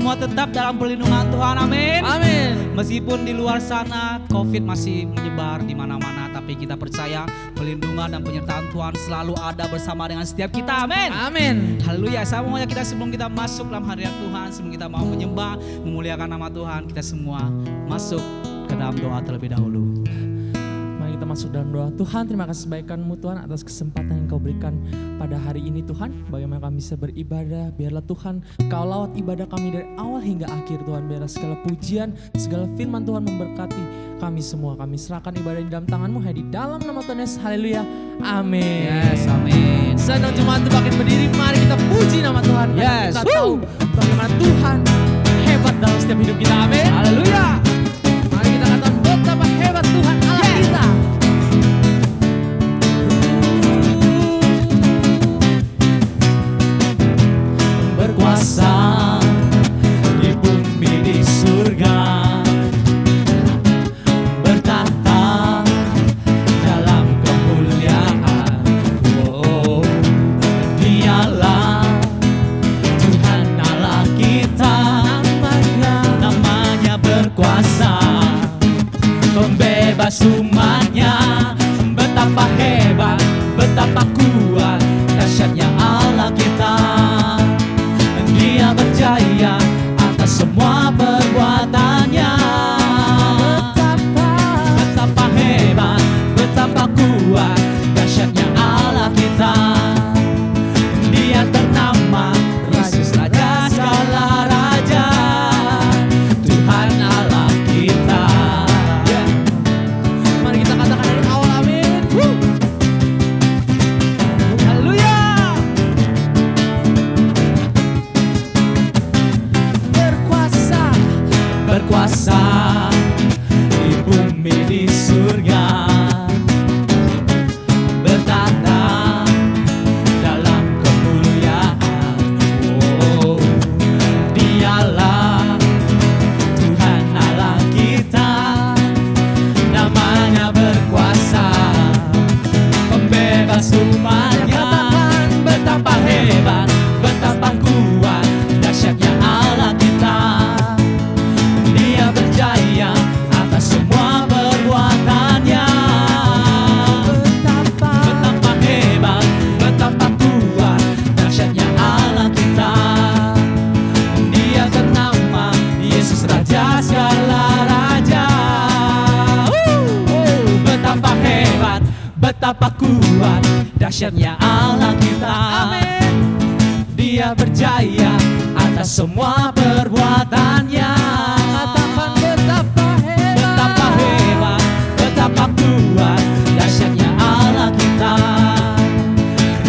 semua tetap dalam perlindungan Tuhan, amin. Amin. Meskipun di luar sana COVID masih menyebar di mana-mana, tapi kita percaya perlindungan dan penyertaan Tuhan selalu ada bersama dengan setiap kita, amin. Amin. Haleluya. Saya mau ngajak kita sebelum kita masuk dalam hadirat Tuhan, sebelum kita mau menyembah, memuliakan nama Tuhan, kita semua masuk ke dalam doa terlebih dahulu. Mari kita masuk dalam doa. Tuhan, terima kasih kebaikan-Mu Tuhan atas kesempatan yang Kau berikan pada hari ini Tuhan. Bagaimana kami bisa beribadah, biarlah Tuhan Kau lawat ibadah kami dari awal hingga akhir Tuhan. Biarlah segala pujian, segala firman Tuhan memberkati kami semua. Kami serahkan ibadah di dalam tangan-Mu, hanya di dalam nama Tuhan Yesus. Haleluya. Amin. Yes, amin. Sedang jemaat itu makin berdiri, mari kita puji nama Tuhan. Yes. Kita tahu bagaimana Tuhan hebat dalam setiap hidup kita. Amin. Haleluya. Mari kita katakan betapa hebat Tuhan Allah kita. Berkuasa di bumi di surga, bertahta dalam kemuliaan. Oh, Dialah Tuhan Allah kita, namanya berkuasa, pembebas umatnya. Betapa hebat, betapa kuat, dahsyatnya Allah kita. Dia berjaya atas semua perbuatannya. Betapa hebat, betapa kuat, dahsyatnya Allah kita. Dia ternama Yesus Raja segala raja, Tuhan Allah kita. Mari kita katakan dari awal amin. Haleluya. Berkuasa di bumi di surga, bertahta dalam kemuliaan. Oh, Dialah Tuhan Allah kita, namanya berkuasa, pembebas umatnya. Betapa hebat, betapa kuat, dahsyatnya Allah kita. Dia berjaya atas semua perbuatannya. Betapa hebat, betapa kuat, dahsyatnya Allah kita. Dia ternama Yesus Raja segala raja. Betapa hebat, betapa kuat, dahsyatnya Allah kita. Amin. Dia berjaya atas semua perbuatannya. Katakan betapa hebat. Betapa hebat, betapa kuat, dahsyatnya Allah kita.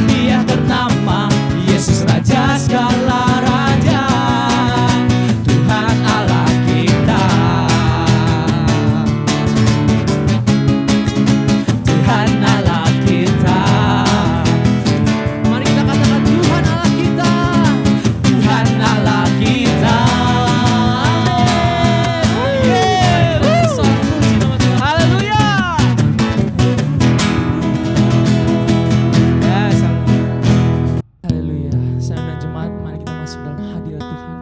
Dia bernama Yesus Raja segala raja, Tuhan Allah kita. Tuhan Allah kita. Mari kita katakan Tuhan Allah kita. Tuhan Allah kita. Haleluya. Yes. Haleluya. Saya dan jemaat, mari kita masuk dalam hadirat Tuhan.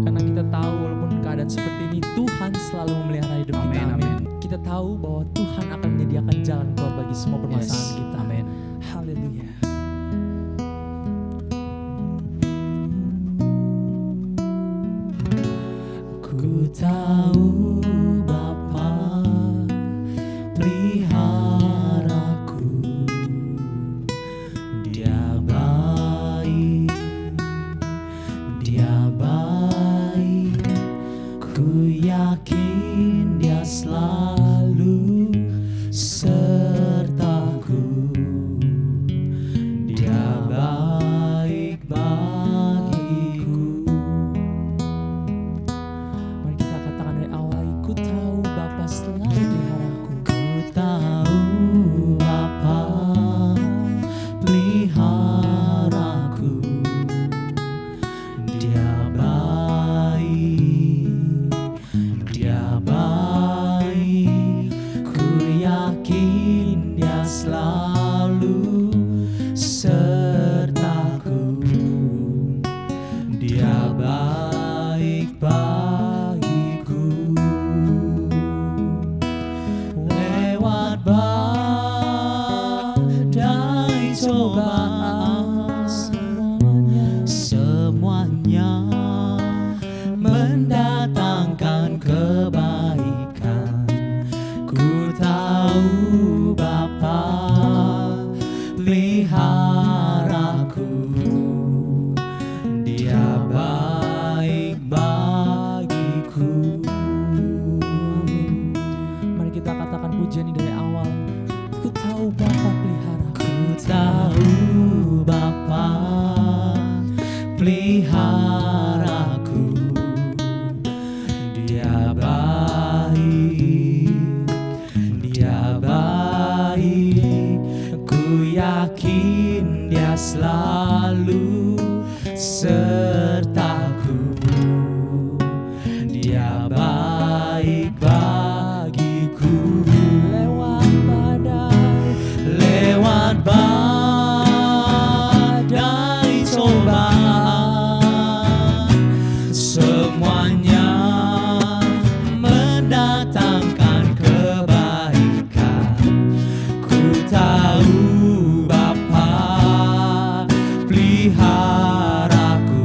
Karena kita tahu walaupun keadaan seperti ini, Tuhan selalu memelihara hidup kita. Amin, amin. Kita tahu bahwa Tuhan akan menyediakan jalan keluar bagi semua permasalahan Yes. kita. Amin. Haleluya. Ku tahu Bapa peliharaku, Dia baik, Dia baik. Ku yakin Dia selalu sertaku. Dia baik bagiku. Mari kita katakan dari awal lagi, mendatangkan kebaikan. Ku tahu Bapa peliharaku, Dia baik bagiku. Amin. Mari kita katakan pujian ini dari awal. Ku tahu Bapa peliharaku. Ku tahu Bapa peliharaku, Dia baik, Dia baik. Ku yakin Dia selalu sertaku, Dia baik bagiku. Lewat badai cobaan, semuanya mendatangkan kebaikan. Ku tahu Bapa peliharaku,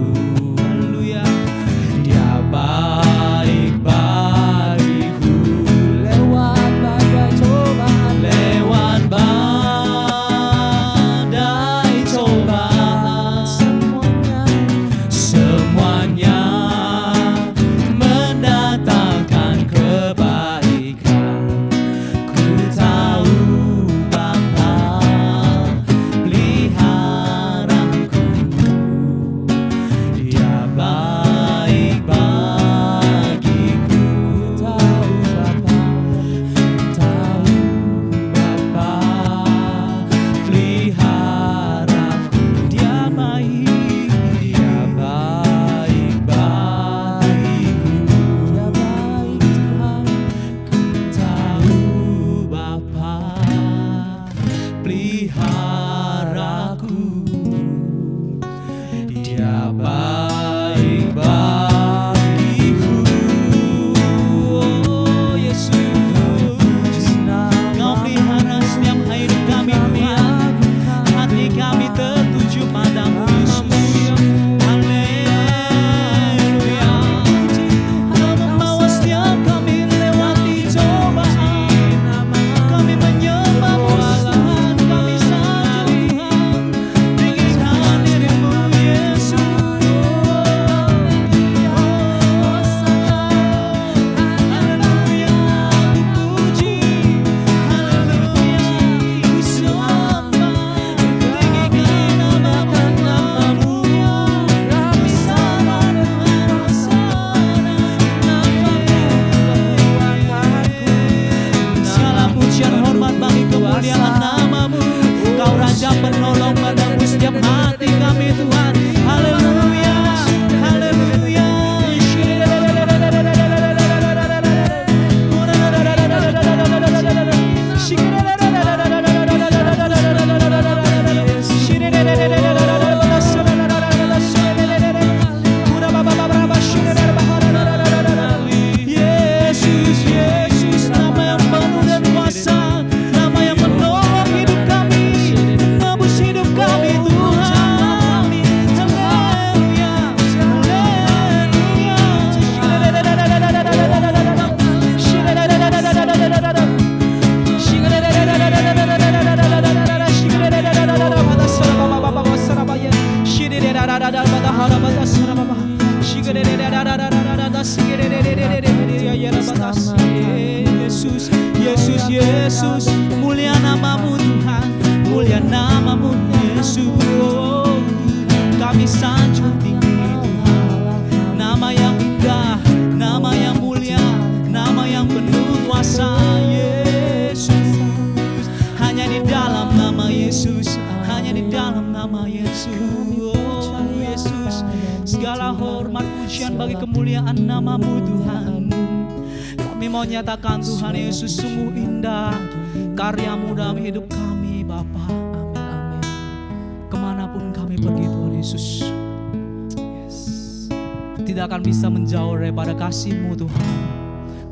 haleluya, Dia baik bagiku. Lewat badai cobaan, lewat badai cobaan, semuanya mendatangkan kebaikan. Ku tahu Bapa peliharaku, Dia baik bagiku. Tahu Bapa, tahu Bapa peliharaku, Dia baik, Dia baik bagiku. Dia baik Tuhan. Ku tahu Bapa peliharaku, Dia baik bagiku. Oh Yesus, Kau pelihara setiap hidup kami Tuhan. Hati kami tertuju padamu Yesus. Haleluya. Kau membawa setiap kami lewati cobaan. Kami menyembahmu Tuhan, kami sanjung Tuhan, tinggikan dirimu Yesus. Haleluya, ku puji. Haleluya, ku sembah. Tinggikan namamu, kami sama dengan segala pujian hormat bagi kemuliaan namamu. Kau Raja penolong pada setiap hati kami Tuhan. Haleluya, haleluya. Yesus, Yesus, nama yang penuh dan kuasa, nama yang menolong hidup kami, menebus hidup kami Tuhan. Haleluya, Yesus, Yesus, Yesus, mulia namamu Tuhan, mulia namamu Yesus. Oh, kami sanjung tinggi Tuhan, nama yang indah, nama yang mulia, nama yang penuh kuasa Yesus. Hanya di dalam nama Yesus, hanya di dalam nama Yesus. Oh Yesus, segala hormat pujian bagi kemuliaan namamu Tuhan. Kami mau nyatakan Tuhan Yesus, sungguh indah karyamu dalam hidup kami Bapa. Amin, amin. Kemanapun kami pergi Tuhan Yesus, tidak akan bisa menjauh daripada kasih-Mu Tuhan.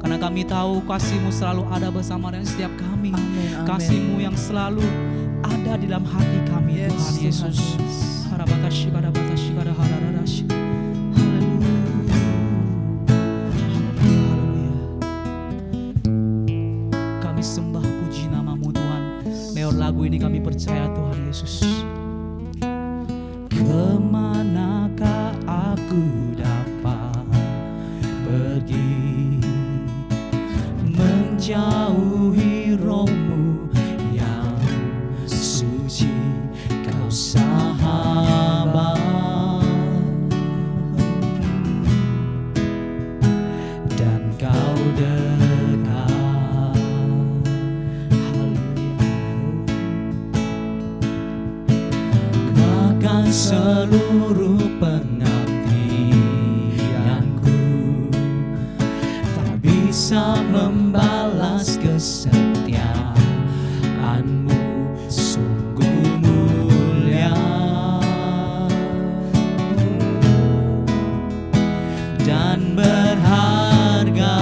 Karena kami tahu kasih-Mu selalu ada bersama dengan setiap kami. Amin, amin. Kasih-Mu yang selalu ada di dalam hati kami Tuhan Yesus. Haleluya. lagu ini kami percaya Tuhan Yesus. Kemanakah aku dapat pergi, menjauhi Roh-Mu yang suci, Kau sahabat dan Kau dekat. Haleluya. Bahkan seluruh pengabdianku tak bisa membalas kesetiaan-Mu, sungguh mulia dan berharga.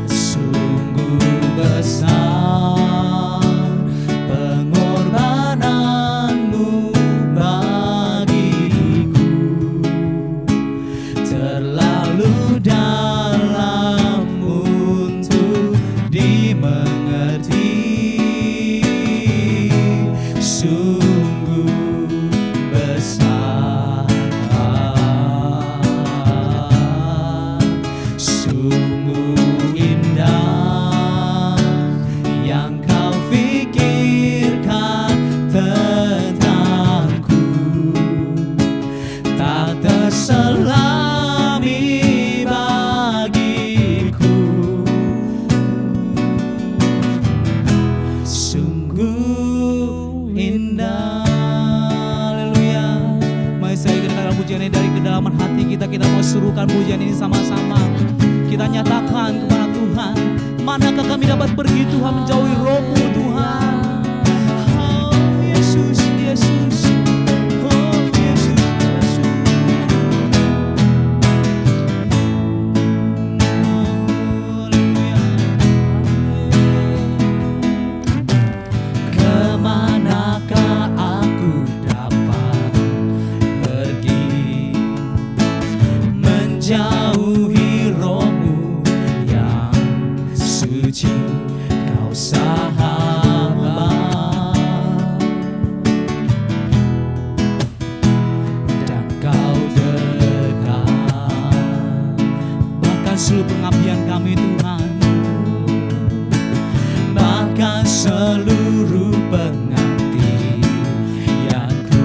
Sungguh besar pengorbanan-Mu bagiku, terlalu dalam untuk dimengerti. Sungguh besar, sungguh indah yang Kau pikirkan tentangku, tak terselami bagiku. Sungguh indah. Haleluya. Mari saya dengar pujian ini dari kedalaman hati kita. Kita mau serukan pujian ini sama-sama. Kita nyatakan kepada Tuhan, manakah kami dapat pergi Tuhan, menjauhi Roh-Mu Tuhan. Oh Yesus, Yesus. Oh Yesus, Yesus. Haleluya. Kemanakah aku dapat pergi, menjauhi Roh-Mu yang suci, Kau sahabat dan Kau dekat. Bahkan seluruh pengabdian kami Tuhan, bahkan seluruh pengabdianku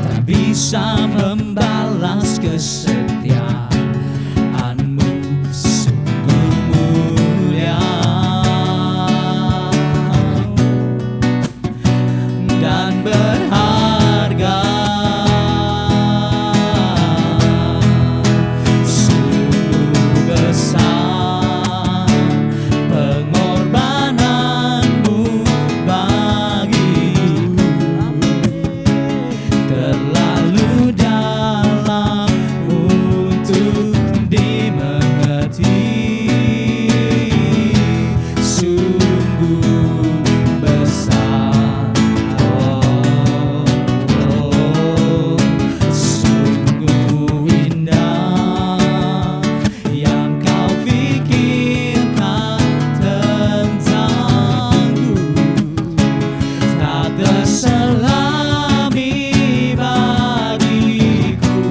tak bisa membalas kesetiaan-Mu, sungguh mulia dan berharga. Sungguh besar pengorbanan-Mu bagiku, terlalu dalam untuk dimengerti. Sungguh besar, sungguh indah yang Kau pikirkan tentangku, tak terselami bagiku.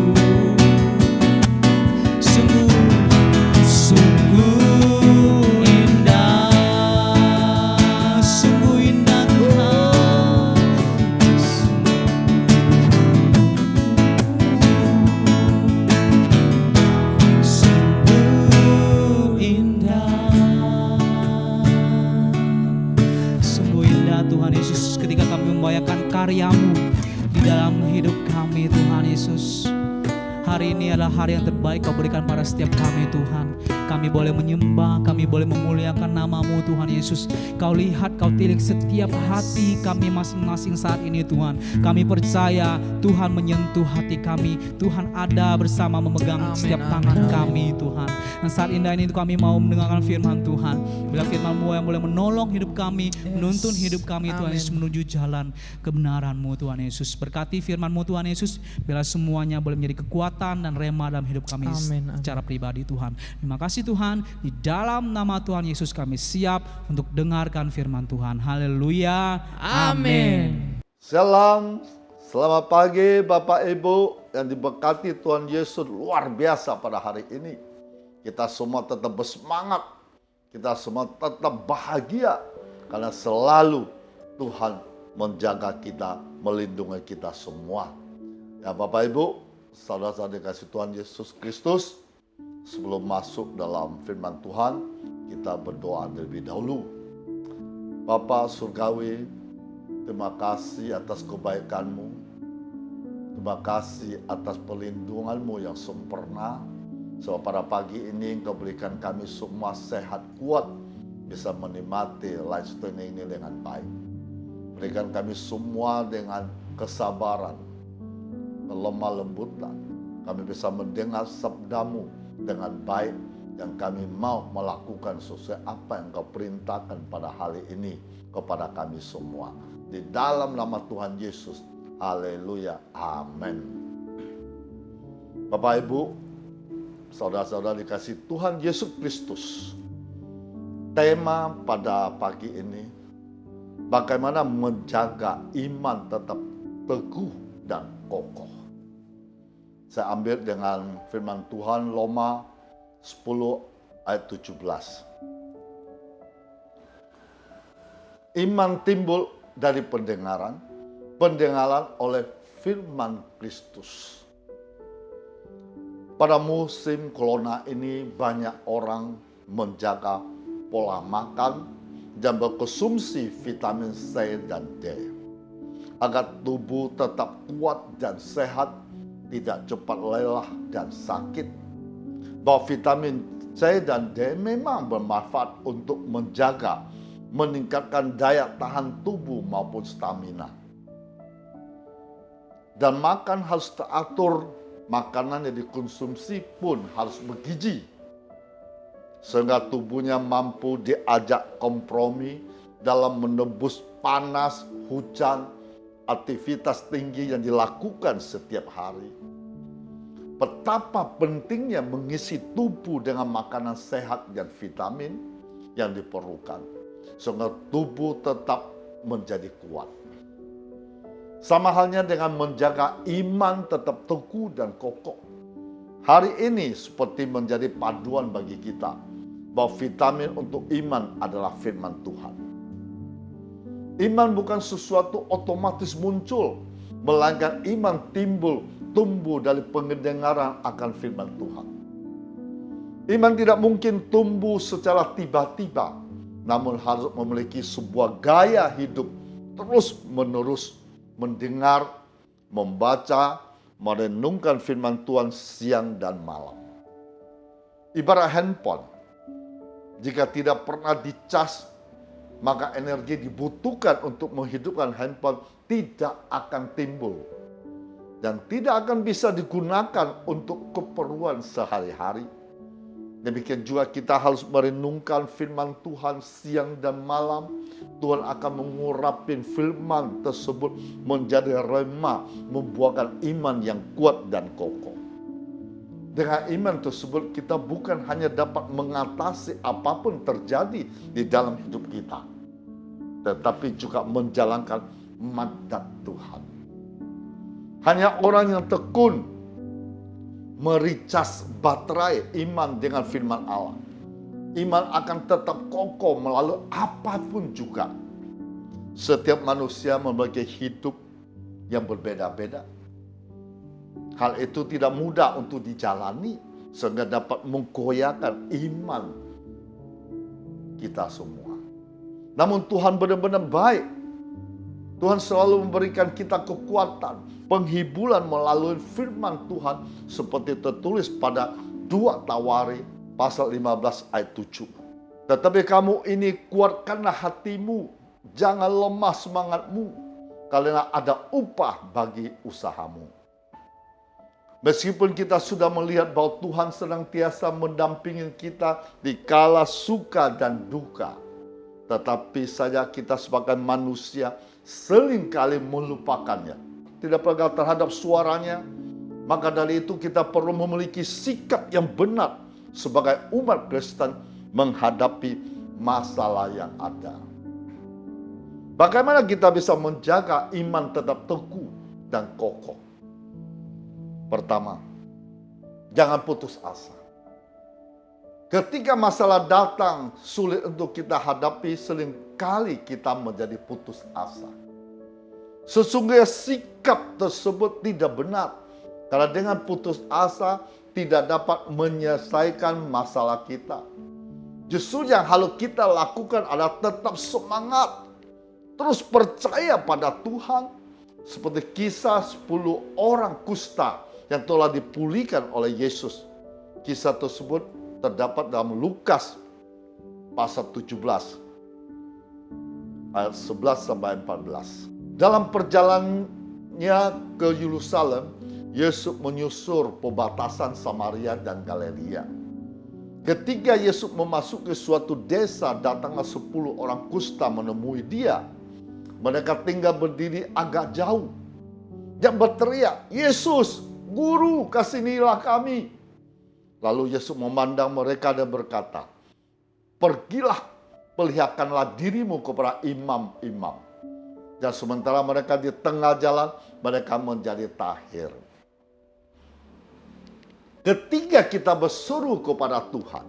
Sungguh indah, sungguh indah Tuhan. Sungguh indah, sungguh indah Tuhan Yesus, ketika kami membayangkan karya-Mu di dalam hidup kami Tuhan Yesus. Hari ini adalah hari yang terbaik Kau berikan pada setiap kami Tuhan. Kami boleh menyembah, kami boleh memuliakan nama-Mu Tuhan Yesus. Kau lihat, Kau tilik setiap hati kami masing-masing saat ini Tuhan. Kami percaya Tuhan menyentuh hati kami. Tuhan ada bersama memegang setiap tangan kami Tuhan. Dan saat indah ini kami mau mendengarkan firman Tuhan. Bila firman-Mu yang boleh menolong hidup kami, menuntun hidup kami Tuhan Yesus menuju jalan kebenaran-Mu Tuhan Yesus. Berkati firman-Mu Tuhan Yesus, bila semuanya boleh menjadi kekuatan kekuatan dan rema dalam hidup kami Amin, amin. secara pribadi Tuhan. Terima kasih Tuhan, di dalam nama Tuhan Yesus kami siap untuk dengarkan firman Tuhan. Haleluya. Amin. Salam, selamat pagi Bapak Ibu yang diberkati Tuhan Yesus luar biasa pada hari ini. Kita semua tetap bersemangat, kita semua tetap bahagia karena selalu Tuhan menjaga kita, melindungi kita semua. Ya Bapak Ibu, saudara-saudara dikasih Tuhan Yesus Kristus, sebelum masuk dalam firman Tuhan, kita berdoa terlebih dahulu. Bapa Surgawi, terima kasih atas kebaikan-Mu. Terima kasih atas perlindungan-Mu yang sempurna. So pada pagi ini Engkau berikan kami semua sehat kuat, bisa menikmati live streaming ini dengan baik. Berikan kami semua dengan kesabaran, lemah lembutan. Kami bisa mendengar sabda-Mu dengan baik, dan kami mau melakukan sesuai apa yang Kau perintahkan pada hari ini kepada kami semua. Di dalam nama Tuhan Yesus, haleluya, amin. Bapak Ibu, saudara-saudara dikasih Tuhan Yesus Kristus, tema pada pagi ini, bagaimana menjaga iman tetap teguh dan kokoh. Saya ambil dengan firman Tuhan Roma 10 ayat 17. Iman timbul dari pendengaran, pendengaran oleh firman Kristus. Pada musim corona ini banyak orang menjaga pola makan dan berkonsumsi vitamin C dan D agar tubuh tetap kuat dan sehat, tidak cepat lelah dan sakit. Bahwa vitamin C dan D memang bermanfaat untuk menjaga, meningkatkan daya tahan tubuh maupun stamina. Dan makan harus teratur, makanan yang dikonsumsi pun harus bergizi, sehingga tubuhnya mampu diajak kompromi dalam menembus panas, hujan, aktivitas tinggi yang dilakukan setiap hari. Betapa pentingnya mengisi tubuh dengan makanan sehat dan vitamin yang diperlukan, sehingga tubuh tetap menjadi kuat. Sama halnya dengan menjaga iman tetap teguh dan kokoh. Hari ini seperti menjadi paduan bagi kita, bahwa vitamin untuk iman adalah firman Tuhan. Iman bukan sesuatu otomatis muncul, melainkan iman tumbuh dari pendengaran akan firman Tuhan. Iman tidak mungkin tumbuh secara tiba-tiba, namun harus memiliki sebuah gaya hidup terus-menerus mendengar, membaca, merenungkan firman Tuhan siang dan malam. Ibarat handphone, jika tidak pernah dicas, maka energi dibutuhkan untuk menghidupkan handphone tidak akan timbul dan tidak akan bisa digunakan untuk keperluan sehari-hari. Demikian juga kita harus merenungkan firman Tuhan siang dan malam. Tuhan akan mengurapin firman tersebut menjadi rema, membuahkan iman yang kuat dan kokoh. Dengan iman tersebut kita bukan hanya dapat mengatasi apapun terjadi di dalam hidup kita, tetapi juga menjalankan mandat Tuhan. Hanya orang yang tekun mericas baterai iman dengan firman Allah, iman akan tetap kokoh melalui apapun juga. Setiap manusia memiliki hidup yang berbeda-beda. Hal itu tidak mudah untuk dijalani, sehingga dapat menggoyahkan iman kita semua. Namun Tuhan benar-benar baik. Tuhan selalu memberikan kita kekuatan, penghiburan melalui firman Tuhan seperti tertulis pada 2 Tawari pasal 15 ayat 7. Tetapi kamu ini kuatkanlah hatimu, jangan lemah semangatmu, karena ada upah bagi usahamu. Meskipun kita sudah melihat bahwa Tuhan senantiasa mendampingi kita di kala suka dan duka, tetapi saja kita sebagai manusia seringkali melupakannya. Tidak peka terhadap suaranya, Maka dari itu kita perlu memiliki sikap yang benar sebagai umat Kristen menghadapi masalah yang ada. Bagaimana kita bisa menjaga iman tetap teguh dan kokoh? Pertama, jangan putus asa. Ketika masalah datang sulit untuk kita hadapi, seringkali kita menjadi putus asa. Sesungguhnya sikap tersebut tidak benar. Karena dengan putus asa tidak dapat menyelesaikan masalah kita. Justru yang harus kita lakukan adalah tetap semangat. Terus percaya pada Tuhan. Seperti kisah 10 orang kusta yang telah dipulihkan oleh Yesus. Kisah tersebut terdapat dalam Lukas pasal 17 ayat 11 sampai 14. Dalam perjalanannya ke Yerusalem, Yesus menyusur perbatasan Samaria dan Galilea. Ketika Yesus memasuki suatu desa, datanglah 10 orang kusta menemui dia. Mereka tinggal berdiri agak jauh dan berteriak, "Yesus, Guru, kasihanilah kami." Lalu Yesus memandang mereka dan berkata, "Pergilah, perlihatkanlah dirimu kepada imam-imam." Dan sementara mereka di tengah jalan, mereka menjadi tahir. Ketika kita berseru kepada Tuhan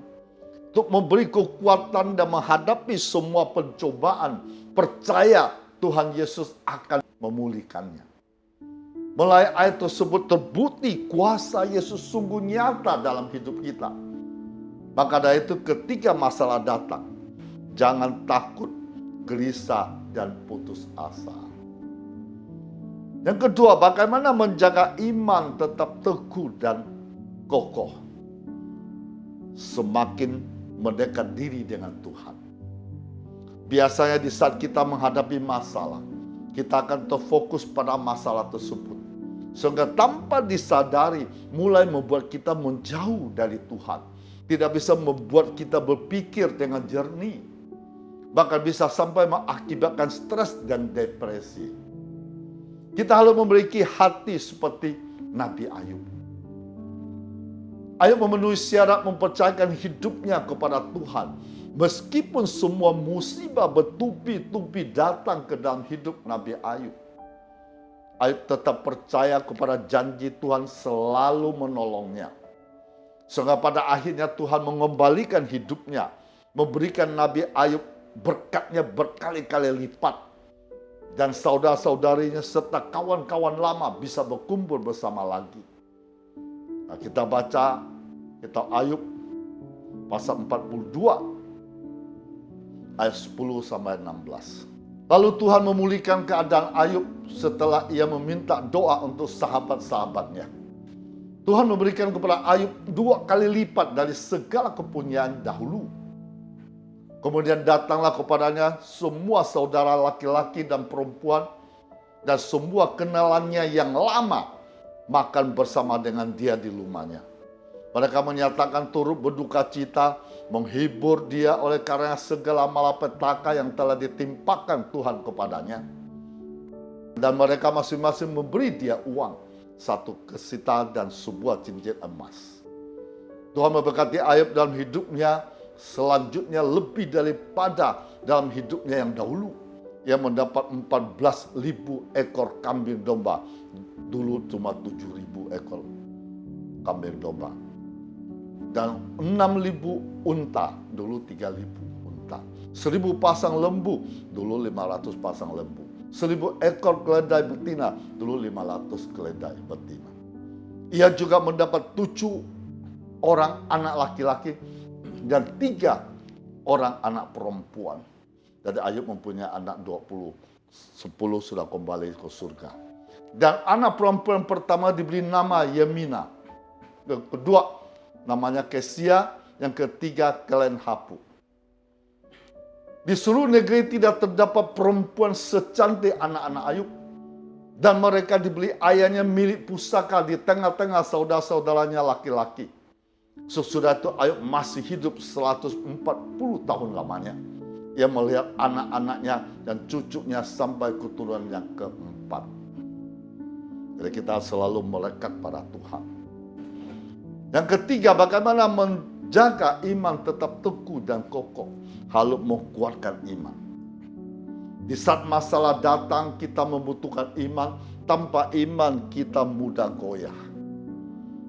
untuk memberi kekuatan dan menghadapi semua pencobaan, percaya Tuhan Yesus akan memulihkannya. Melalui ayat tersebut terbukti kuasa Yesus sungguh nyata dalam hidup kita. Maka dari itu ketika masalah datang, jangan takut, gelisah, dan putus asa. Yang kedua, bagaimana menjaga iman tetap teguh dan kokoh. Semakin mendekat diri dengan Tuhan. Biasanya di saat kita menghadapi masalah, kita akan terfokus pada masalah tersebut. Sehingga tanpa disadari mulai membuat kita menjauh dari Tuhan. Tidak bisa membuat kita berpikir dengan jernih. Bahkan bisa sampai mengakibatkan stres dan depresi. Kita harus memiliki hati seperti Nabi Ayub. Ayub memenuhi syarat mempercayakan hidupnya kepada Tuhan. Meskipun semua musibah bertubi-tubi datang ke dalam hidup Nabi Ayub. Ayub tetap percaya kepada janji Tuhan selalu menolongnya. Sehingga pada akhirnya Tuhan mengembalikan hidupnya. Memberikan Nabi Ayub berkatnya berkali-kali lipat. Dan saudara-saudarinya serta kawan-kawan lama bisa berkumpul bersama lagi. Nah, kita baca kitab Ayub pasal 42 ayat 10 sampai 16. Lalu Tuhan memulihkan keadaan Ayub setelah ia meminta doa untuk sahabat-sahabatnya. Tuhan memberikan kepada Ayub 2 kali lipat dari segala kepunyaan dahulu. Kemudian datanglah kepadanya semua saudara laki-laki dan perempuan dan semua kenalannya yang lama makan bersama dengan dia di rumahnya. Mereka menyatakan turut berduka cita, menghibur dia oleh karena segala malapetaka yang telah ditimpakan Tuhan kepadanya. Dan mereka masing-masing memberi dia uang, 1 kesita dan sebuah cincin emas. Tuhan memberkati Ayub dalam hidupnya, selanjutnya lebih daripada dalam hidupnya yang dahulu. Ia mendapat 14.000 ekor kambing domba. Dulu cuma 7.000 ekor kambing domba. Dan 6.000 unta, dulu 3.000 unta. 1.000 pasang lembu, dulu 500 pasang lembu. 1.000 ekor keledai betina, dulu 500 keledai betina. Ia juga mendapat 7 orang anak laki-laki dan 3 orang anak perempuan. Jadi Ayub mempunyai anak 20, 10 sudah kembali ke surga. Dan anak perempuan pertama diberi nama Yemina. Kedua namanya Kesia, yang ketiga Kelen Hapu. Di seluruh negeri tidak terdapat perempuan secantik anak-anak Ayub. Dan mereka dibeli ayahnya milik pusaka di tengah-tengah saudara-saudaranya laki-laki. Sesudah itu Ayub masih hidup 140 tahun lamanya. Ia melihat anak-anaknya dan cucunya sampai keturunan yang keempat. Jadi kita selalu melekat pada Tuhan. Yang ketiga, bagaimana menjaga iman tetap teguh dan kokoh. Harus menguatkan iman. Di saat masalah datang, kita membutuhkan iman. Tanpa iman, kita mudah goyah.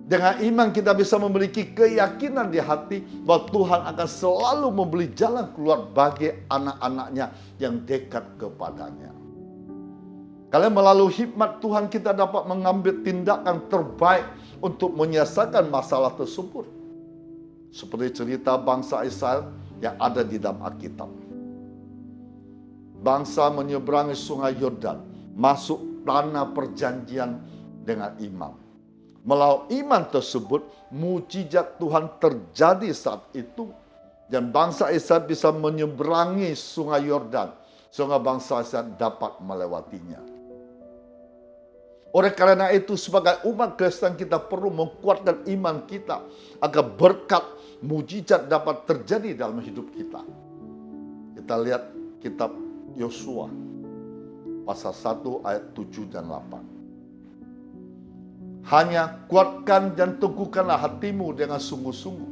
Dengan iman kita bisa memiliki keyakinan di hati bahwa Tuhan akan selalu memberi jalan keluar bagi anak-anaknya yang dekat kepadanya. Kalau melalui hikmat Tuhan kita dapat mengambil tindakan terbaik untuk menyelesaikan masalah tersebut. Seperti cerita bangsa Israel yang ada di dalam Alkitab. Bangsa menyeberangi sungai Yordan, masuk tanah perjanjian dengan iman. Melalui iman tersebut, mujizat Tuhan terjadi saat itu. Dan bangsa Israel bisa menyeberangi sungai Yordan, sehingga bangsa Israel dapat melewatinya. Oleh karena itu, sebagai umat Kristen kita perlu menguatkan iman kita agar berkat mujizat dapat terjadi dalam hidup kita. Kita lihat kitab Yosua pasal 1 ayat 7 dan 8. Hanya kuatkan dan teguhkanlah hatimu dengan sungguh-sungguh.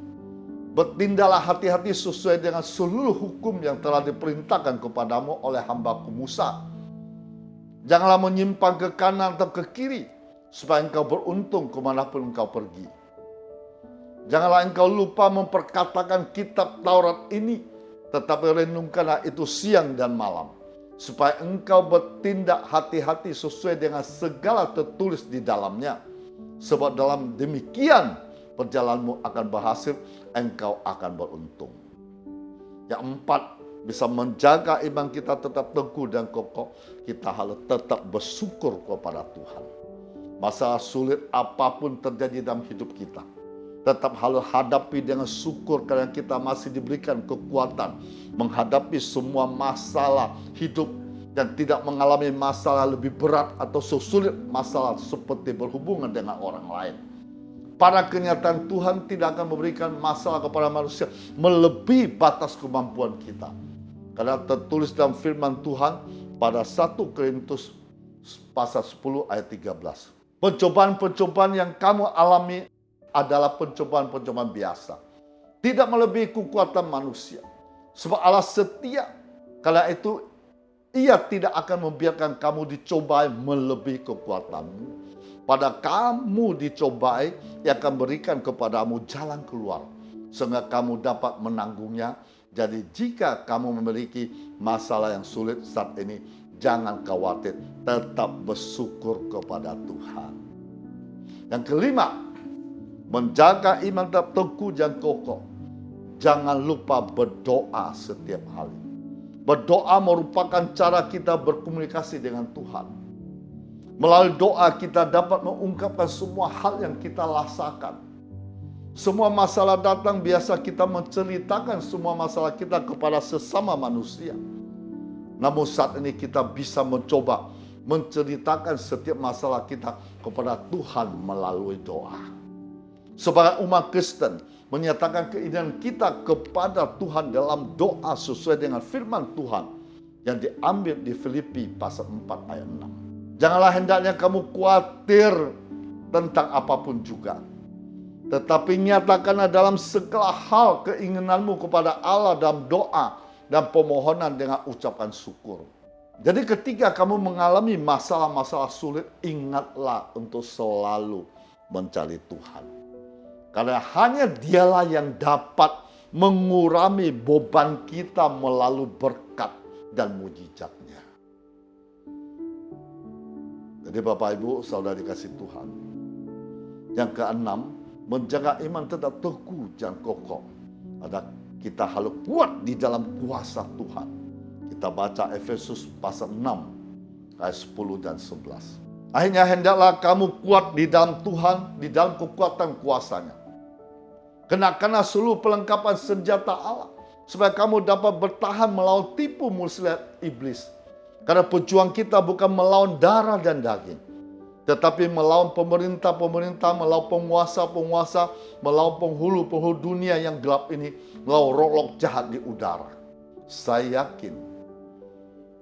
Bertindaklah hati-hati sesuai dengan seluruh hukum yang telah diperintahkan kepadamu oleh hamba-Ku Musa. Janganlah menyimpang ke kanan atau ke kiri, supaya engkau beruntung kemanapun engkau pergi. Janganlah engkau lupa memperkatakan kitab Taurat ini, tetapi renungkanlah itu siang dan malam, supaya engkau bertindak hati-hati sesuai dengan segala tertulis di dalamnya. Sebab dalam demikian perjalananmu akan berhasil, engkau akan beruntung. Yang empat, bisa menjaga iman kita tetap teguh dan kokoh, kita harus tetap bersyukur kepada Tuhan. Masalah sulit apapun terjadi dalam hidup kita, tetap harus hadapi dengan syukur karena kita masih diberikan kekuatan menghadapi semua masalah hidup dan tidak mengalami masalah lebih berat atau sesulit masalah seperti berhubungan dengan orang lain. Pada kenyataan Tuhan tidak akan memberikan masalah kepada manusia melebihi batas kemampuan kita. Karena tertulis dalam firman Tuhan pada 1 Korintus pasal 10 ayat 13. Pencobaan-pencobaan yang kamu alami adalah pencobaan-pencobaan biasa. Tidak melebihi kekuatan manusia. Sebab Allah setia. Karena itu Ia tidak akan membiarkan kamu dicobai melebihi kekuatanmu. Pada kamu dicobai, Ia akan berikan kepadamu jalan keluar, sehingga kamu dapat menanggungnya. Jadi jika kamu memiliki masalah yang sulit saat ini, jangan khawatir, tetap bersyukur kepada Tuhan. Yang kelima, menjaga iman tetap teguh dan kokoh. Jangan lupa berdoa setiap hari. Berdoa merupakan cara kita berkomunikasi dengan Tuhan. Melalui doa kita dapat mengungkapkan semua hal yang kita rasakan. Semua masalah datang, biasa kita menceritakan semua masalah kita kepada sesama manusia. Namun saat ini kita bisa mencoba menceritakan setiap masalah kita kepada Tuhan melalui doa. Sebagai umat Kristen, menyatakan keinginan kita kepada Tuhan dalam doa sesuai dengan firman Tuhan yang diambil di Filipi pasal 4 ayat 6. Janganlah hendaknya kamu khawatir tentang apapun juga, tetapi nyatakanlah dalam segala hal keinginanmu kepada Allah dalam doa dan permohonan dengan ucapan syukur. Jadi ketika kamu mengalami masalah-masalah sulit, ingatlah untuk selalu mencari Tuhan. Karena hanya Dialah yang dapat mengurangi beban kita melalui berkat dan mujizatnya. Jadi Bapak Ibu Saudara dikasih Tuhan. Yang keenam, menjaga iman tetap teguh dan kokoh. Kita harus kuat di dalam kuasa Tuhan. Kita baca Efesus pasal 6 ayat 10 dan 11. Akhirnya hendaklah kamu kuat di dalam Tuhan, di dalam kekuatan kuasanya. Kenakanlah seluruh perlengkapan senjata Allah, supaya kamu dapat bertahan melawan tipu muslihat iblis. Karena pejuang kita bukan melawan darah dan daging, tetapi melawan pemerintah-pemerintah, melawan penguasa-penguasa, melawan penghulu-penghulu dunia yang gelap ini, melawan roh-roh jahat di udara. Saya yakin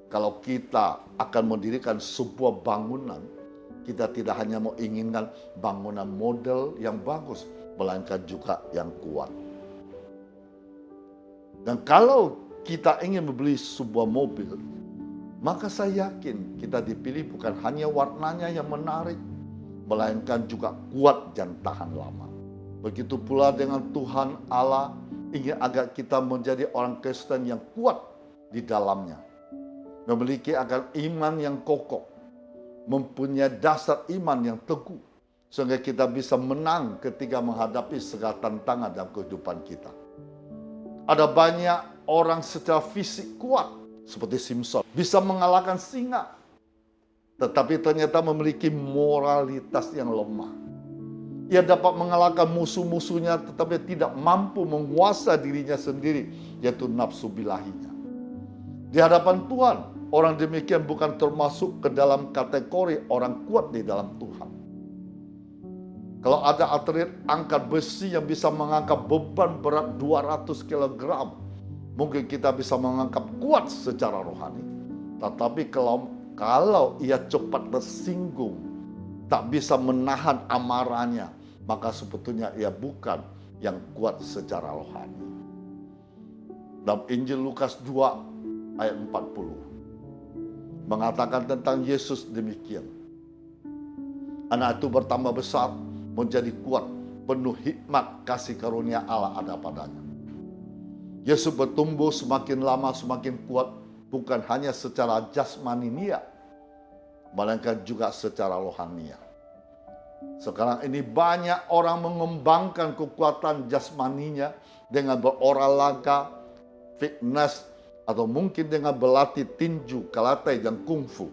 kalau kita akan mendirikan sebuah bangunan Kita tidak hanya mau inginkan bangunan model yang bagus, melainkan juga yang kuat. Dan kalau kita ingin membeli sebuah mobil, maka saya yakin kita dipilih bukan hanya warnanya yang menarik, melainkan juga kuat dan tahan lama. Begitu pula dengan Tuhan Allah ingin agar kita menjadi orang Kristen yang kuat di dalamnya. Memiliki akan iman yang kokoh, mempunyai dasar iman yang teguh, sehingga kita bisa menang ketika menghadapi segala tantangan dalam kehidupan kita. Ada banyak orang secara fisik kuat, seperti Simpson, bisa mengalahkan singa, tetapi ternyata memiliki moralitas yang lemah. Ia dapat mengalahkan musuh-musuhnya, tetapi tidak mampu menguasai dirinya sendiri, yaitu nafsu bilahinya. Di hadapan Tuhan, orang demikian bukan termasuk ke dalam kategori orang kuat di dalam Tuhan. Kalau ada atlet angkat besi yang bisa mengangkat beban berat 200 kg, mungkin kita bisa menganggap kuat secara rohani. Tetapi kalau ia cepat tersinggung, tak bisa menahan amarahnya, maka sebetulnya ia bukan yang kuat secara rohani. Dalam Injil Lukas 2 ayat 40 mengatakan tentang Yesus demikian. Anak itu bertambah besar, menjadi kuat, penuh hikmat, kasih karunia Allah ada padanya. Yesus bertumbuh semakin lama semakin kuat, bukan hanya secara jasmania, melainkan juga secara rohania. Sekarang ini banyak orang mengembangkan kekuatan jasmaninya dengan berolahraga, fitness, atau mungkin dengan berlatih tinju, karate, dan kungfu.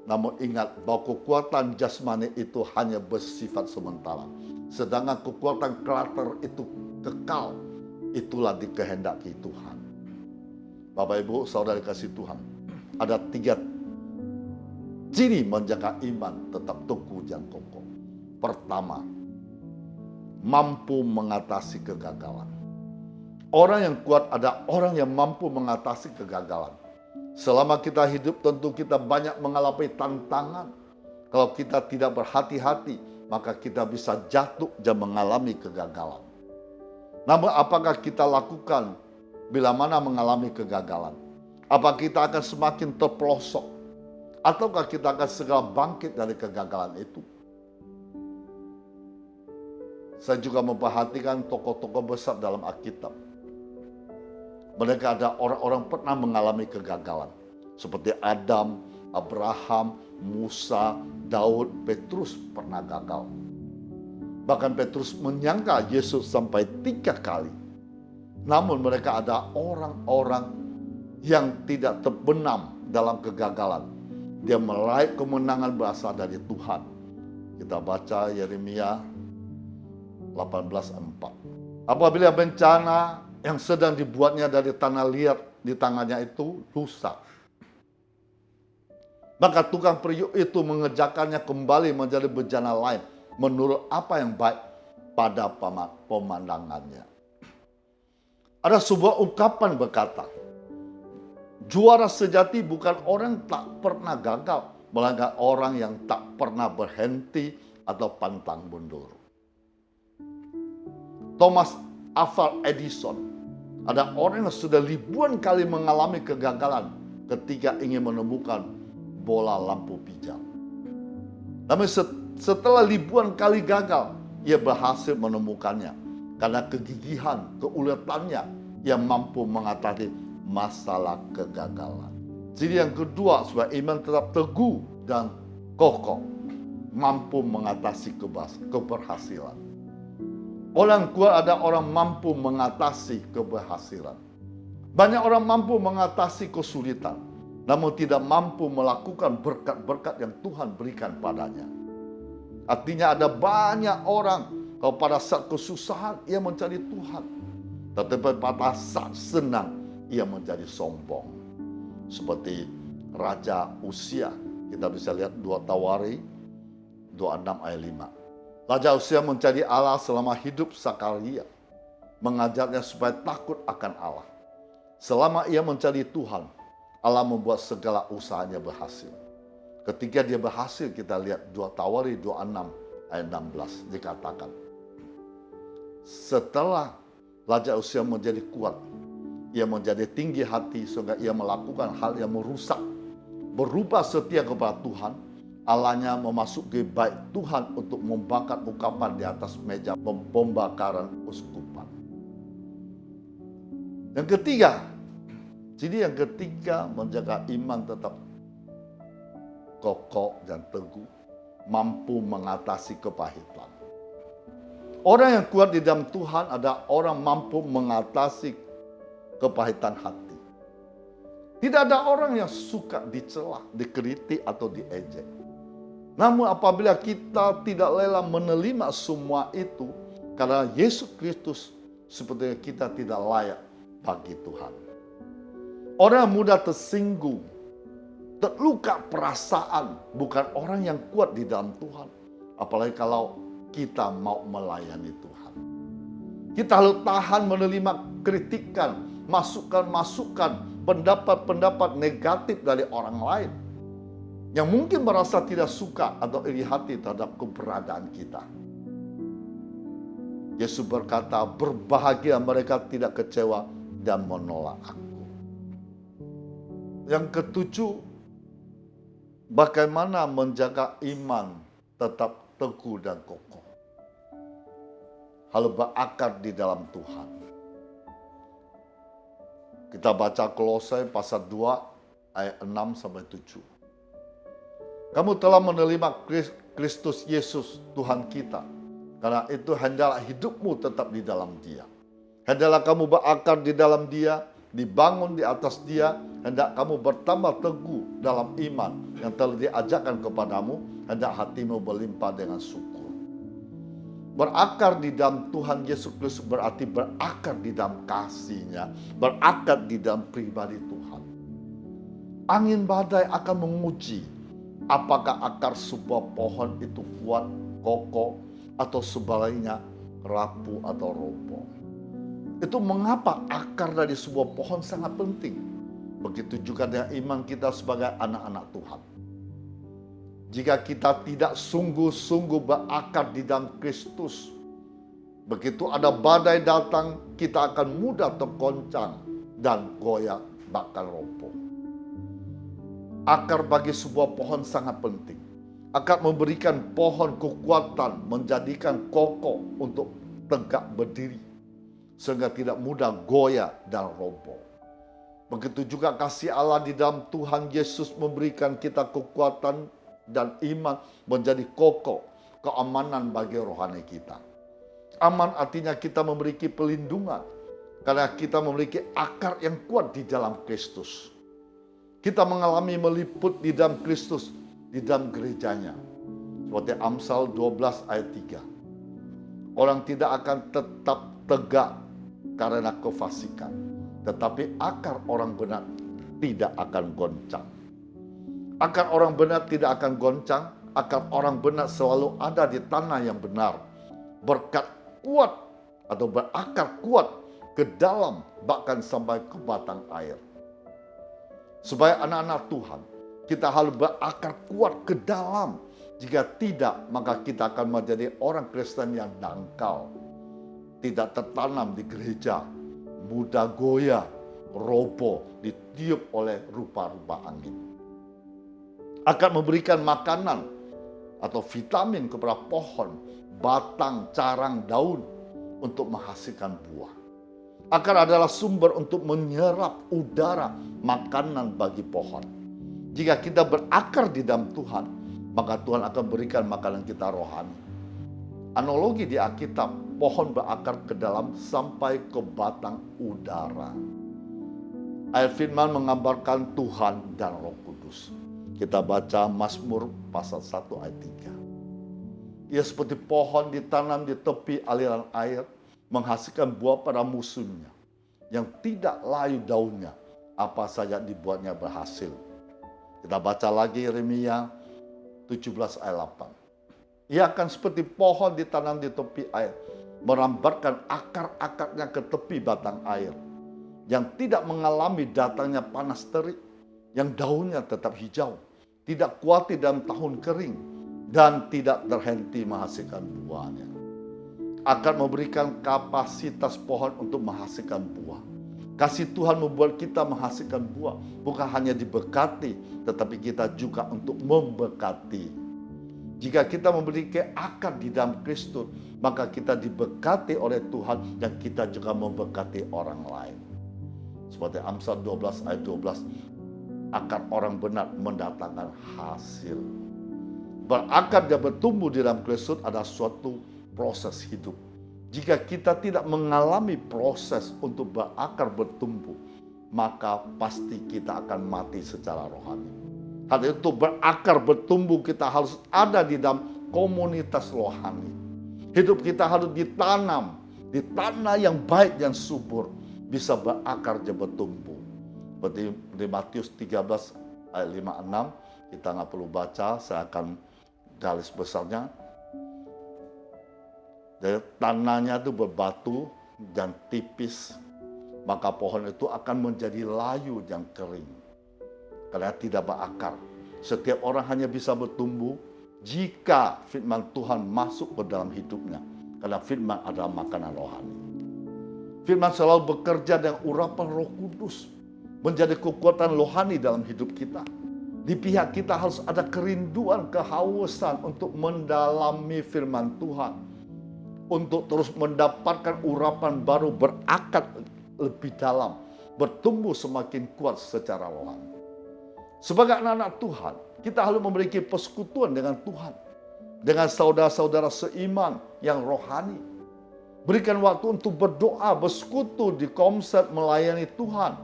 Namun ingat bahwa kekuatan jasmani itu hanya bersifat sementara. Sedangkan kekuatan karakter itu kekal. Itulah dikehendaki Tuhan. Bapak Ibu, saudara kasih Tuhan. Ada 3 ciri menjaga iman tetap teguh dan kokoh. Pertama, mampu mengatasi kegagalan. Orang yang kuat ada orang yang mampu mengatasi kegagalan. Selama kita hidup tentu kita banyak mengalami tantangan. Kalau kita tidak berhati-hati, maka kita bisa jatuh dan mengalami kegagalan. Namun apakah kita lakukan bila mana mengalami kegagalan? Apa kita akan semakin terpelosok? Ataukah kita akan segera bangkit dari kegagalan itu? Saya juga memperhatikan tokoh-tokoh besar dalam Alkitab. Mereka ada orang-orang pernah mengalami kegagalan. Seperti Adam, Abraham, Musa, Daud, Petrus pernah gagal. Bahkan Petrus menyangka Yesus sampai 3 kali. Namun mereka ada orang-orang yang tidak terbenam dalam kegagalan. Dia meraih kemenangan berasal dari Tuhan. Kita baca Yeremia 18:4. Apabila bencana yang sedang dibuatnya dari tanah liat di tangannya itu rusak, maka tukang periuk itu mengerjakannya kembali menjadi bejana lain menurut apa yang baik pada pemandangannya. Ada sebuah ungkapan berkata, juara sejati bukan orang yang tak pernah gagal, melainkan orang yang tak pernah berhenti atau pantang mundur. Thomas Alva Edison, ada orang yang sudah ribuan kali mengalami kegagalan ketika ingin menemukan bola lampu pijar. Namun setelah ribuan kali gagal, ia berhasil menemukannya karena kegigihan, keuletannya yang mampu mengatasi masalah kegagalan. Jadi yang kedua, supaya iman tetap teguh dan kokoh, mampu mengatasi keberhasilan. Orang kuat ada orang mampu mengatasi keberhasilan. Banyak orang mampu mengatasi kesulitan, namun tidak mampu melakukan berkat-berkat yang Tuhan berikan padanya. Artinya ada banyak orang, kalau pada saat kesusahan, ia mencari Tuhan. Tetapi pada saat senang, ia menjadi sombong. Seperti Raja Usia, kita bisa lihat 2 Tawari 26 ayat 5. Raja Usia mencari Allah selama hidup Sakaria, mengajarnya supaya takut akan Allah. Selama ia mencari Tuhan, Allah membuat segala usahanya berhasil. Ketika dia berhasil, kita lihat Tawari 26 ayat 16 dikatakan, setelah Raja Uzia menjadi kuat, ia menjadi tinggi hati sehingga ia melakukan hal yang merusak, berubah setia kepada Tuhan, Allahnya memasuki bait Tuhan untuk membakar ungkapan di atas meja pembakaran uskupan. Yang ketiga, menjaga iman tetap kokoh dan teguh, mampu mengatasi kepahitan. Orang yang kuat di dalam Tuhan adalah orang mampu mengatasi kepahitan hati. Tidak ada orang yang suka dicela, dikritik atau diejek. Namun apabila kita tidak rela menerima semua itu, karena Yesus Kristus sepertinya kita tidak layak bagi Tuhan. Orang yang mudah tersinggung, terluka perasaan, bukan orang yang kuat di dalam Tuhan. Apalagi kalau kita mau melayani Tuhan. Kita harus tahan menerima kritikan, masukan-masukan, pendapat-pendapat negatif dari orang lain yang mungkin merasa tidak suka atau iri hati terhadap keberadaan kita. Yesus berkata, berbahagia mereka tidak kecewa dan menolak aku. Yang ketujuh, bagaimana menjaga iman tetap teguh dan kokoh. Harus berakar di dalam Tuhan. Kita baca Kolose pasal 2 ayat 6-7. Kamu telah menerima Kristus Yesus Tuhan kita. Karena itu hendaklah hidupmu tetap di dalam Dia. Hendaklah kamu berakar di dalam Dia, dibangun di atas Dia. Hendak kamu bertambah teguh dalam iman yang telah diajarkan kepadamu. Hendak hatimu berlimpah dengan syukur. Berakar di dalam Tuhan Yesus Kristus berarti berakar di dalam kasih-Nya, berakar di dalam pribadi Tuhan. Angin badai akan menguji apakah akar sebuah pohon itu kuat, kokoh, atau sebaliknya rapuh atau roboh. Itu mengapa akar dari sebuah pohon sangat penting. Begitu juga dengan iman kita sebagai anak-anak Tuhan. Jika kita tidak sungguh-sungguh berakar di dalam Kristus, begitu ada badai datang, kita akan mudah tergoncang dan goyah bakal roboh. Akar bagi sebuah pohon sangat penting. Akar memberikan pohon kekuatan, menjadikan kokoh untuk tegak berdiri, sehingga tidak mudah goyah dan roboh. Begitu juga kasih Allah di dalam Tuhan Yesus memberikan kita kekuatan dan iman menjadi kokoh, keamanan bagi rohani kita. Aman artinya kita memiliki pelindungan karena kita memiliki akar yang kuat di dalam Kristus. Kita mengalami meliput di dalam Kristus, di dalam gerejanya. Seperti Amsal 12 ayat 3. Orang tidak akan tetap tegak karena kefasikan, tetapi akar orang benar tidak akan goncang. Akar orang benar tidak akan goncang, akar orang benar selalu ada di tanah yang benar. Berkat kuat atau berakar kuat ke dalam bahkan sampai ke batang air. Supaya anak-anak Tuhan, kita harus berakar kuat ke dalam. Jika tidak, maka kita akan menjadi orang Kristen yang dangkal. Tidak tertanam di gereja, mudah goyah, roboh, ditiup oleh rupa-rupa angin. Akan memberikan makanan atau vitamin kepada pohon, batang, carang, daun untuk menghasilkan buah. Akar adalah sumber untuk menyerap udara, makanan bagi pohon. Jika kita berakar di dalam Tuhan, maka Tuhan akan berikan makanan kita rohani. Analogi di Alkitab, pohon berakar ke dalam sampai ke batang udara. Ayat firman menggambarkan Tuhan dan Roh Kudus. Kita baca Mazmur pasal 1 ayat 3. Ia seperti pohon ditanam di tepi aliran air, menghasilkan buah pada musimnya, yang tidak layu daunnya, apa saja dibuatnya berhasil. Kita baca lagi Yeremia 17 ayat 8. Ia akan seperti pohon ditanam di tepi air, merambatkan akar-akarnya ke tepi batang air, yang tidak mengalami datangnya panas terik, yang daunnya tetap hijau, tidak kuati dalam tahun kering, dan tidak terhenti menghasilkan buahnya. Akan memberikan kapasitas pohon untuk menghasilkan buah. Kasih Tuhan membuat kita menghasilkan buah, bukan hanya diberkati, tetapi kita juga untuk memberkati. Jika kita memiliki akar di dalam Kristus, maka kita diberkati oleh Tuhan dan kita juga memberkati orang lain. Seperti Amsal 12 ayat 12, akar orang benar mendatangkan hasil. Berakar dan bertumbuh di dalam Kristus adalah suatu proses hidup. Jika kita tidak mengalami proses untuk berakar bertumbuh, maka pasti kita akan mati secara rohani. Hal itu berakar bertumbuh, kita harus ada di dalam komunitas rohani. Hidup kita harus ditanam di tanah yang baik dan subur, bisa berakar dan bertumbuh. Seperti di Matius 13 ayat 5-6, kita nggak perlu baca, saya akan garis besarnya. Jadi tanahnya itu berbatu dan tipis, maka pohon itu akan menjadi layu dan kering karena tidak berakar. Setiap orang hanya bisa bertumbuh jika firman Tuhan masuk ke dalam hidupnya, karena firman adalah makanan rohani. Firman selalu bekerja dengan urapan Roh Kudus, menjadi kekuatan rohani dalam hidup kita. Di pihak kita harus ada kerinduan, kehausan untuk mendalami firman Tuhan, untuk terus mendapatkan urapan baru, berakar lebih dalam, bertumbuh semakin kuat secara rohani. Sebagai anak-anak Tuhan, kita harus memiliki persekutuan dengan Tuhan, dengan saudara-saudara seiman yang rohani. Berikan waktu untuk berdoa, bersekutu di konsep melayani Tuhan.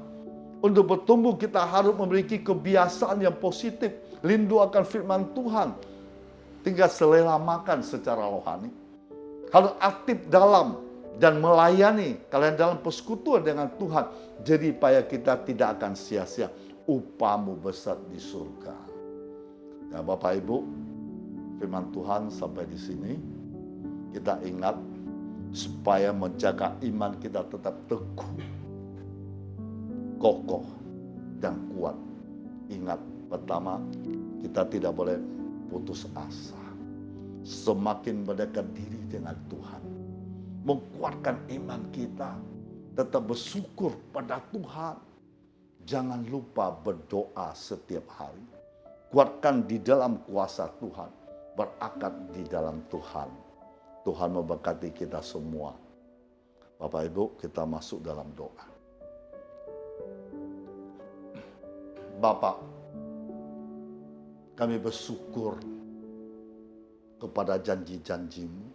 Untuk bertumbuh kita harus memiliki kebiasaan yang positif, rindu akan firman Tuhan, tinggal selera makan secara rohani. Harus aktif dalam dan melayani kalian dalam persekutuan dengan Tuhan. Jadi supaya kita tidak akan sia-sia, upahmu besar di surga. Ya Bapak Ibu, firman Tuhan sampai di sini. Kita ingat supaya menjaga iman kita tetap teguh, kokoh, dan kuat. Ingat, pertama, kita tidak boleh putus asa. Semakin mendekat diri dengan Tuhan, menguatkan iman kita, tetap bersyukur pada Tuhan. Jangan lupa berdoa setiap hari. Kuatkan di dalam kuasa Tuhan, berakar di dalam Tuhan. Tuhan memberkati kita semua. Bapak Ibu, kita masuk dalam doa. Bapak, kami bersyukur kepada janji-janji-Mu.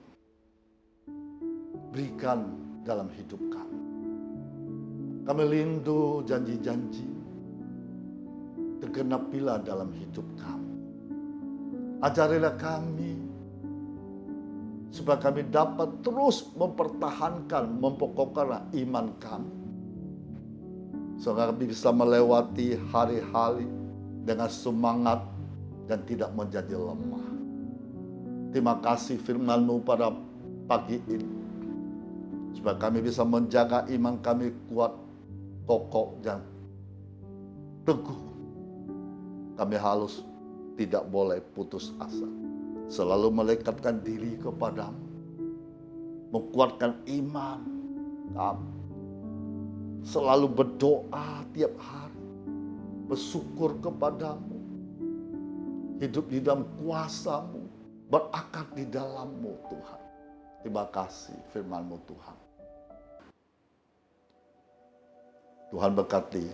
Berikan dalam hidup kami. Kami rindu janji-janji. Tergenapilah dalam hidup kami. Ajarilah kami supaya kami dapat terus mempertahankan, memperkokohkan iman kami. Sehingga kami bisa melewati hari-hari dengan semangat dan tidak menjadi lemah. Terima kasih firman-Mu pada pagi ini. Supaya kami bisa menjaga iman kami kuat, kokoh, dan teguh. Kami harus tidak boleh putus asa. Selalu melekatkan diri kepada-Mu. Menguatkan iman kami. Selalu berdoa tiap hari. Bersyukur kepada-Mu. Hidup di dalam kuasa-Mu. Berakar di dalam-Mu Tuhan. Terima kasih firman-Mu Tuhan. Tuhan berkati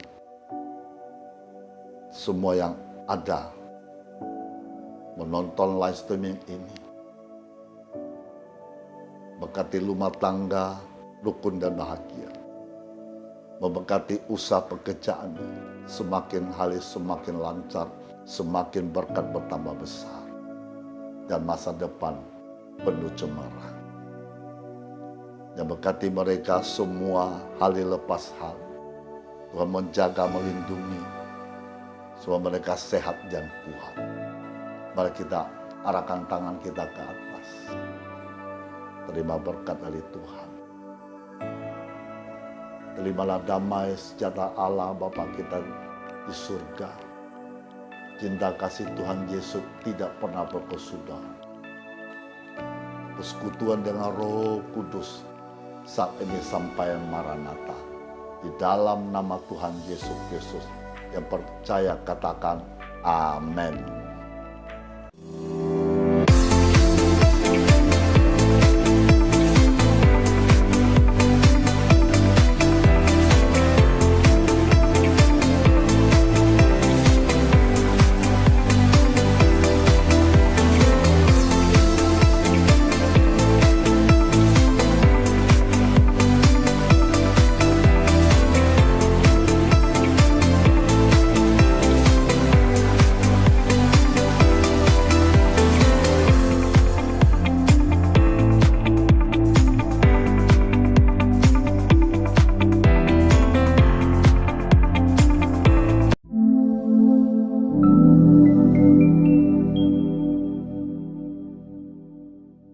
semua yang ada menonton live streaming ini. Berkati rumah tangga, rukun dan bahagia. Memberkati usaha pekerjaan semakin hari semakin lancar, semakin berkat bertambah besar. Dan masa depan penuh cemerlang. Yang berkati mereka semua hari lepas hari. Tuhan menjaga, melindungi. Supaya mereka sehat dan kuat. Mari kita arahkan tangan kita ke atas. Terima berkat dari Tuhan. Terimalah damai sejahtera Allah Bapa kita di surga. cinta kasih Tuhan Yesus tidak pernah berkesudahan. Persekutuan dengan Roh Kudus saat ini sampai Maranatha. Di dalam nama Tuhan Yesus Kristus yang percaya katakan amin.